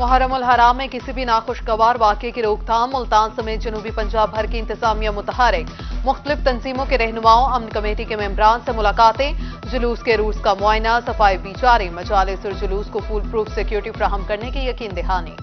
मुहर्रम उल हराम में किसी भी नाखुशगवार वाक़े की रोकथाम, मुल्तान समेत जनूबी पंजाब भर की इंतजामिया मुतहरिक। मुख्तलिफ तंजीमों के रहनुमाओं, अमन कमेटी के मेंबरान से मुलाकातें, जुलूस के रूस का मुआयना, सफाई भी जारी। मजालिस और जुलूस को फुल प्रूफ सिक्योरिटी फराहम करने की यकीन दहानी।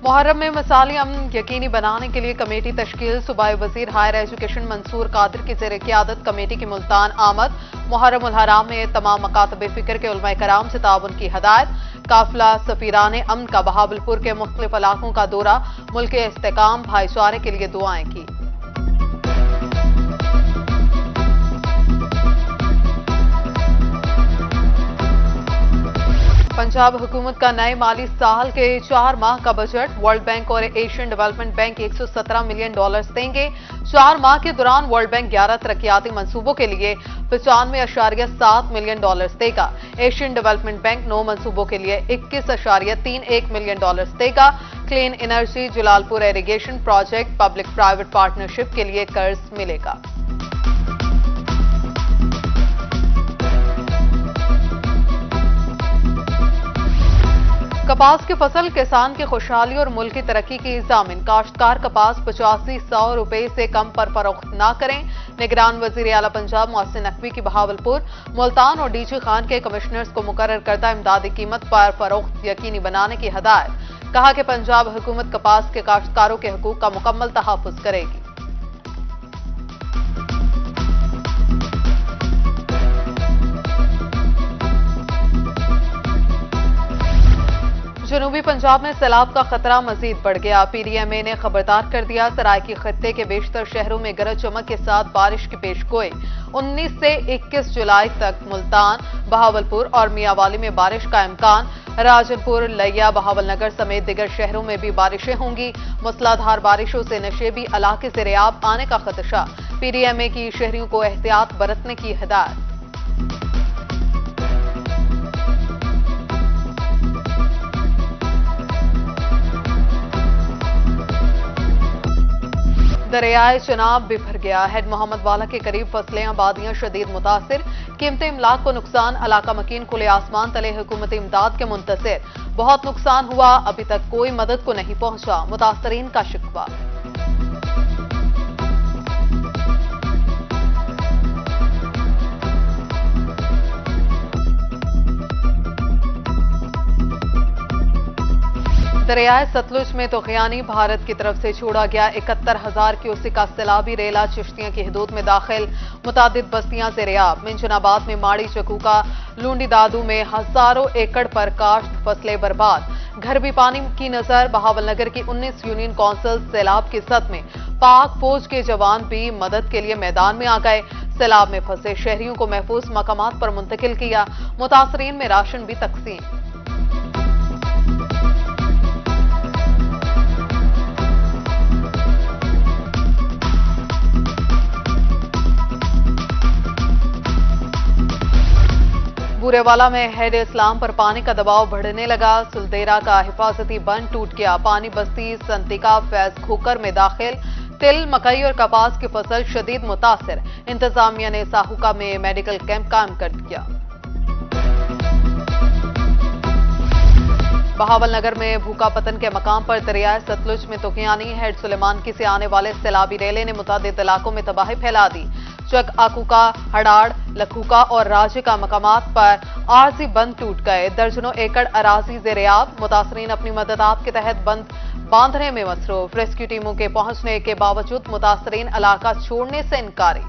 मुहर्रम में मिसाली अमन यकीनी बनाने के लिए कमेटी तश्कील। सूबाई वजीर हायर एजुकेशन मंसूर कादिर की ज़ेर क़यादत कमेटी की मुल्तान आमद। मुहर्रम उल हराम में तमाम मकातब फ़िक्र के उलमा कराम से ताउन की हदायत। काफिला सफीराने अमन का बहावलपुर के मुख्तलिफ इलाकों का दौरा, मुल्क के इस्तेकाम भाईचारे के लिए दुआएं की। पंजाब हुकूमत का नए माली साल के 4 माह का बजट। वर्ल्ड बैंक और एशियन डेवलपमेंट बैंक $117 मिलियन देंगे। 4 माह के दौरान वर्ल्ड बैंक 11 तरक्याती मंसूबों के लिए $95.7 मिलियन देगा। एशियन डेवलपमेंट बैंक 9 मंसूबों के लिए $21.31 मिलियन देगा। Clean energy, Jalalpur irrigation project, public private partnership के लिए कर्ज मिलेगा। कपास की फसल किसान की खुशहाली और मुल्क की तरक्की की ज़ामिन। काश्तकार कपास 85-100 रुपए से कम पर फरोख्त न करें। निगरान वजीर आला पंजाब मोहसिन नकवी की बहावलपुर, मुल्तान और डीजी खान के कमिश्नर्स को मुकर्रर करदा इमदादी कीमत पर फरोख्त यकीनी बनाने की हदायत। कहा कि पंजाब हुकूमत कपास के काश्तकारों के हकूक का मुकम्मल तहफ़्फ़ुज़ करेगी। जनूबी पंजाब में सैलाब का खतरा मजीद बढ़ गया। पीडीएमए ने खबरदार कर दिया। सरायकी खत्ते के बेशतर शहरों में गरज चमक के साथ बारिश की पेशगोई। 19 से 21 जुलाई तक मुल्तान, बहावलपुर और मियांवाली में बारिश का इम्कान। राजनपुर, लिया, बहावलनगर समेत दिगर शहरों में भी बारिशें होंगी। मूसलाधार बारिशों से नशेबी इलाके से रेयाब आने का खदशा। पीडीएमए की शहरियों को एहतियात बरतने की हिदायत। दरियाए चनाब बिफर गया। हेड मोहम्मद वाला के करीब फसलें, आबादियां शदीद मुतासिर। कीमती इमलाक को नुकसान। इलाका मकीन खुले आसमान तले हुकूमती इमदाद के मुंतज़िर। बहुत नुकसान हुआ, अभी तक कोई मदद को नहीं पहुंचा। मुतासरीन का शिकवा। दरियाए सतलुज में तोग़यानी। भारत की तरफ से छोड़ा गया 71,000 क्यूसेक का सैलाबी रेला चिश्तियां की हदूद में दाखिल। मुतादिद बस्तियां ज़ेर-ए-आब। मिंजनाबाद में माड़ी, चकूका, लूंडी दादू में हजारों एकड़ पर काश्त फसलें बर्बाद। घर भी पानी की नजर। बहावलनगर की 19 यूनियन कौंसिल सैलाब की सद में। पाक फौज के जवान भी मदद के लिए मैदान में आ गए। सैलाब में फंसे शहरियों को महफूज मकामात पर मुंतकिल किया। मुतासरीन में राशन भी तकसीम। बुरेवाला में हेड इस्लाम पर पानी का दबाव बढ़ने लगा। सुलदेरा का हिफाजती बंद टूट गया। पानी बस्ती संतिका फैज खोकर में दाखिल। तिल, मकई और कपास की फसल शदीद मुतासिर। इंतजामिया ने साहुका में मेडिकल कैंप कायम कर दिया। बहावलनगर में भूखा पतन के मकाम पर दरियाए सतलुज में तोग़यानी। हेड सुलेमानकी से आने वाले सैलाबी रेले ने मुतादिद इलाकों में तबाही फैला दी। चक, आकुका, हड़ाड़, लखूका और राज्य का मकामात पर आरजी बंद टूट गए। दर्जनों एकड़ अराजी ज़ेर-ए-आब। मुतासरीन अपनी मदद आप के तहत बंद बांधने में मसरूफ। रेस्क्यू टीमों के पहुंचने के बावजूद मुतासरीन इलाका छोड़ने से इनकारी।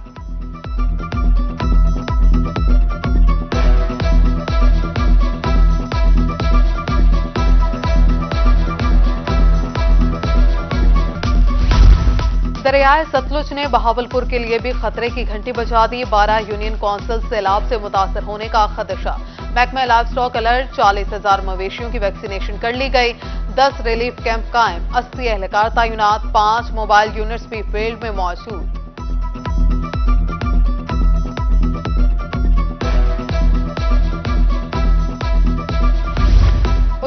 दरियाए सतलुज ने बहावलपुर के लिए भी खतरे की घंटी बजा दी। 12 यूनियन कौंसिल सैलाब से मुतासर होने का खदशा। महकमा लाइव स्टॉक अलर्ट। 40,000 मवेशियों की वैक्सीनेशन कर ली गई। 10 रिलीफ कैंप कायम। 80 एहलकार तैनात। 5 मोबाइल यूनिट्स भी फील्ड में मौजूद।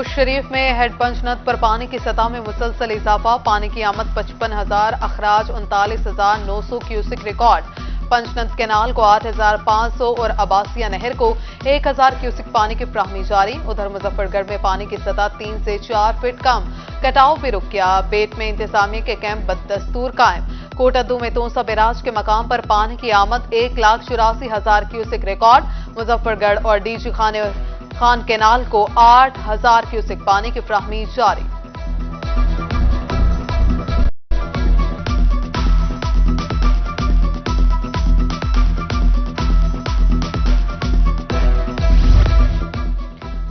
नवाज शरीफ में हेड पंचनद पर पानी की सतह में मुसलसल इजाफा, पानी की आमद 55,000, अखराज 39,900 क्यूसिक रिकॉर्ड। पंचनद कैनाल को 8,500 और अब्बासिया नहर को 1,000 क्यूसिक पानी की फ्राहमी जारी। उधर मुजफ्फरगढ़ में पानी की सतह 3 से 4 फीट कम, कटाव भी रुक गया। बेट में इंतजामिया के कैंप बदस्तूर कायम। कोटद्दू में तोसा बैराज के मकाम पर पानी की आमद 1,84,000 क्यूसिक रिकॉर्ड। मुजफ्फरगढ़ और डीजी खान कैनाल को 8,000 क्यूसिक पानी की फ्राहमी जारी।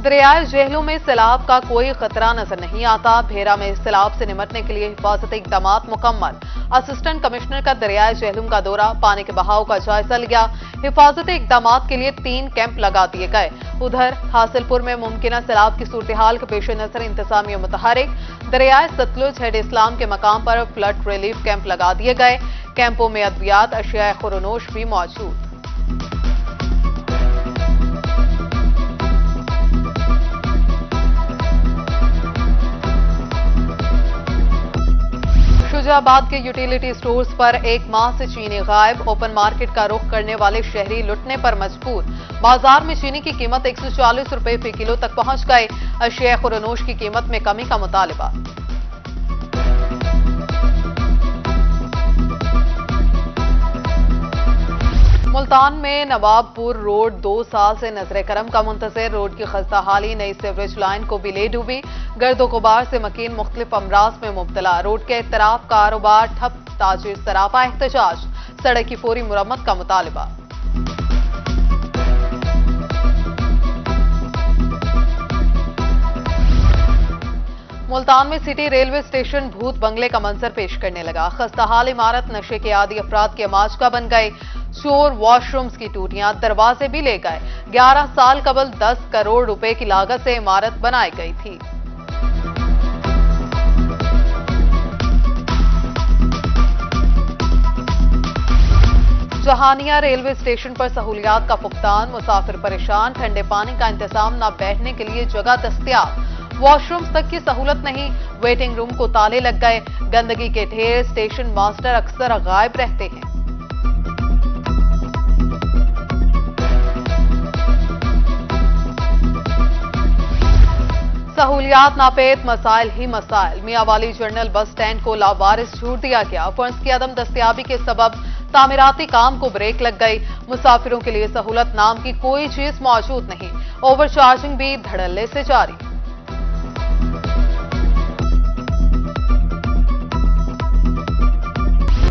दरियाए जेहलू में सैलाब का कोई खतरा नजर नहीं आता। भेरा में सैलाब से निपटने के लिए हिफाजती इकदाम मुकम्मल। असिस्टेंट कमिश्नर का दरियाए जेहलूम का दौरा, पानी के बहाव का जायजा लिया। हिफाजती इकदाम के लिए 3 कैंप लगा दिए गए। उधर हासिलपुर में मुमकिन सैलाब की सूरत हाल के पेश नजर इंतजामिया मुतहरिक। दरियाए सतलुज हेड इस्लाम के मकाम पर फ्लड रिलीफ कैंप लगा दिए गए। कैंपों में अद्वियात, अशिया खुरनोश भी मौजूद। शुजाबाद के यूटिलिटी स्टोर्स पर 1 माह से चीनी गायब। ओपन मार्केट का रुख करने वाले शहरी लुटने पर मजबूर। बाजार में चीनी की कीमत 140 रुपए फी किलो तक पहुंच गए। अशिया खुरनोश की कीमत में कमी का मुतालिबा। मुल्तान में नवाबपुर रोड 2 साल से नजर करम का मुंतजर। रोड की खस्ता हाली नई सीवरेज लाइन को भी ले डूबी। गर्दो गुबार से मकीन मुख्तलिफ अमराज में मुब्तला। रोड के इतराफ कारोबार ठप, ताजिर सरापा एहतजाज। सड़क की फौरी मुरम्मत का मुतालिबा। मुल्तान में सिटी रेलवे स्टेशन भूत बंगले का मंजर पेश करने लगा। खस्ताहाल इमारत नशे के आदी अफराद के माजका बन गए। चोर वॉशरूम्स की टूटियां, दरवाजे भी ले गए। 11 साल कबल 10 करोड़ रुपए की लागत से इमारत बनाई गई थी। जहानिया रेलवे स्टेशन पर सहूलियात का फुकदान, मुसाफिर परेशान। ठंडे पानी का इंतजाम, न बैठने के लिए जगह दस्तयाब। वॉशरूम्स तक की सहूलत नहीं। वेटिंग रूम को ताले लग गए। गंदगी के ढेर। स्टेशन मास्टर अक्सर गायब रहते हैं। सहूलियात नापेद, मसाइल ही मसाइल। मियांवाली जनरल बस स्टैंड को लावारिस छोड़ दिया गया। फंड्स की अदम दस्तयाबी के सबब तामीराती काम को ब्रेक लग गई। मुसाफिरों के लिए सहूलत नाम की कोई चीज मौजूद नहीं। ओवरचार्जिंग भी धड़ल्ले से जारी।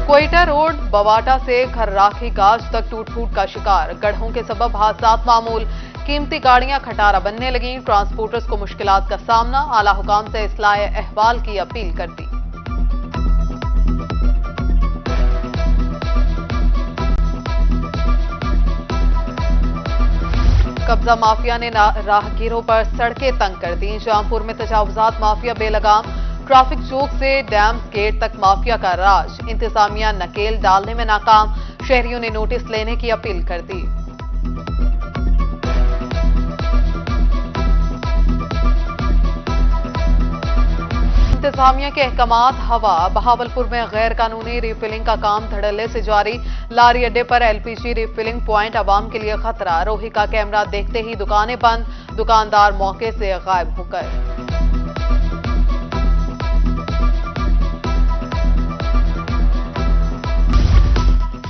कोयटा रोड बवाटा से खर्राखी गाज तक टूट फूट का शिकार। गड्ढों के सबब हादसात मामूल। कीमती गाड़ियां खटारा बनने लगी। ट्रांसपोर्टर्स को मुश्किलात का सामना। आला हुकाम से इस्लाह अहवाल की अपील कर दी। कब्जा माफिया ने राहगीरों पर सड़कें तंग कर दी। जामपुर में तजावुजात माफिया बेलगाम। ट्रैफिक चौक से डैम्स गेट तक माफिया का राज। इंतजामिया नकेल डालने में नाकाम। शहरियों ने नोटिस लेने की अपील कर दी। इंतजामिया के अहकामात हवा। बहावलपुर में गैर कानूनी रिफिलिंग का काम धड़ल्ले से जारी। लारी अड्डे पर एलपीजी रिफिलिंग प्वाइंट आवाम के लिए खतरा। रोही का कैमरा देखते ही दुकानें बंद। दुकानदार मौके से गायब हो गए।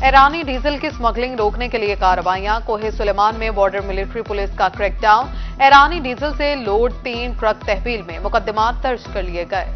ईरानी डीजल की स्मगलिंग रोकने के लिए कार्रवाइयां। कोहे सुलेमान में बॉर्डर मिलिट्री पुलिस का क्रैकडाउन। ईरानी डीजल से लोड 3 ट्रक तहवील में। मुकदमात दर्ज कर लिए गए।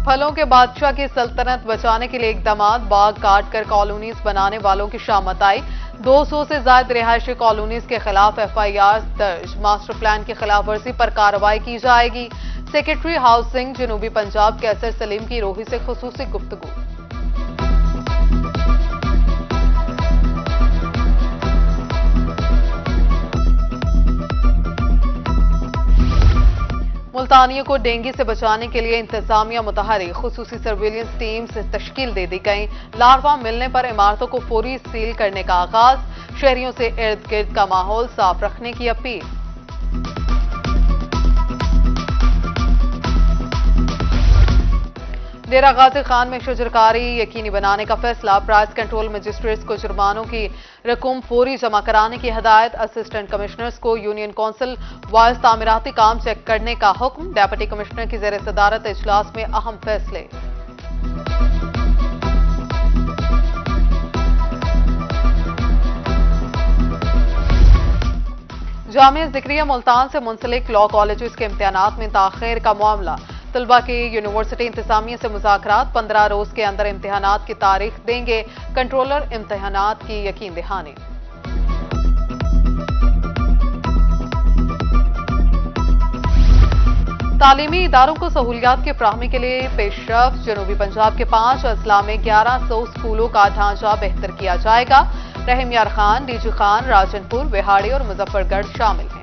फलों के बादशाह की सल्तनत बचाने के लिए इकदाम। बाग काट कर कॉलोनीज बनाने वालों की शामत आई। 200 से ज्यादा रिहायशी कॉलोनीज के खिलाफ एफआईआर दर्ज। मास्टर प्लान की खिलाफ वर्जी पर कार्रवाई की जाएगी। सेक्रेटरी हाउसिंग जनूबी पंजाब के असर सलीम की रोही से खुसूसी गुफ्तगू। मुल्तानियों को डेंगू से बचाने के लिए इंतजामिया मुतहरिक खुसूसी सर्विलेंस टीम से तश्कील दे दी गई। लार्वा मिलने पर इमारतों को फौरी सील करने का आगाज। शहरियों से इर्द गिर्द का माहौल साफ रखने की अपील। डेरा गाजी खान में शजरकारी यकीनी बनाने का फैसला। प्राइस कंट्रोल मजिस्ट्रेट्स को जुर्मानों की रकम फौरी जमा कराने की हदायत। असिस्टेंट कमिश्नर्स को यूनियन काउंसिल वाइज तामीराती काम चेक करने का हुक्म। डेप्यूटी कमिश्नर की जेर सदारत इजलास में अहम फैसले। जामिया ज़िक्रिया मुल्तान से मुंसलिक लॉ कॉलेजेस के इम्तिहानात में ताखीर का मामला। तलबा की यूनिवर्सिटी इंतजामिया से मुज़ाकरात। 15 रोज के अंदर इम्तिहानात की तारीख देंगे कंट्रोलर। इम्तिहानात की यकीन दहानी। तालीमी इदारों को सहूलियात की फ्राहमी के लिए पेशरफ। जनूबी पंजाब के 5 अजला में 1100 स्कूलों का ढांचा बेहतर किया जाएगा। रहीम यार खान, डीजी खान, राजनपुर, विहाड़ी और मुजफ्फरगढ़ शामिल हैं।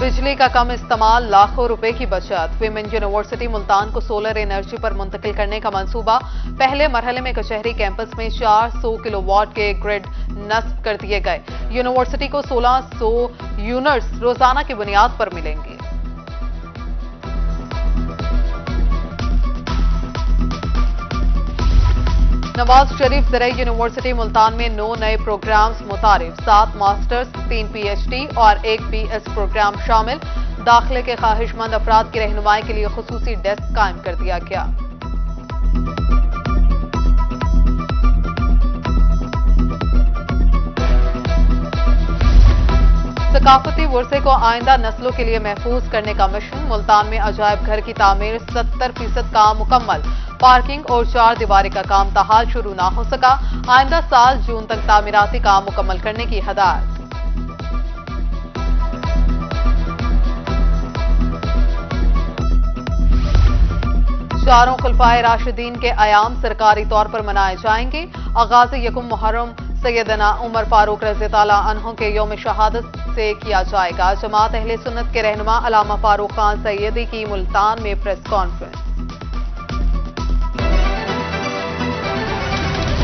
बिजली का कम इस्तेमाल, लाखों रुपए की बचत। विमेन यूनिवर्सिटी मुल्तान को सोलर एनर्जी पर मुंतकिल करने का मंसूबा। पहले मरहले में कचहरी कैंपस में 400 किलोवाट के ग्रिड नस्ब कर दिए गए। यूनिवर्सिटी को 1600 यूनिट्स रोजाना की बुनियाद पर मिलेंगे। नवाज शरीफ ज़राई यूनिवर्सिटी मुल्तान में 9 नए प्रोग्राम्स मुतारिफ। 7 मास्टर्स, 3 पीएचडी और 1 बीएस प्रोग्राम शामिल। दाखिले के ख्वाहिशमंद अफराद की रहनुमाई के लिए खुसूसी डेस्क कायम कर दिया गया। सकाफती वर्से को आइंदा नस्लों के लिए महफूज करने का मिशन। मुल्तान में अजायब घर की तामीर 70% काम मुकम्मल। पार्किंग और 4 दीवारी का काम ताहाल शुरू ना हो सका। आइंदा साल जून तक तामीराती काम मुकम्मल करने की हदायत। चारों खुलफाए राशिदीन के अयाम सरकारी तौर पर मनाए जाएंगे। आगाज यकुम मुहर्रम सैयदना उमर फारूक रज़ी ताला अन्हु के यौम शहादत से किया जाएगा। जमात अहले सुन्नत के रहनुमा अल्लामा फारूक खान सैयदी की मुल्तान में प्रेस कॉन्फ्रेंस।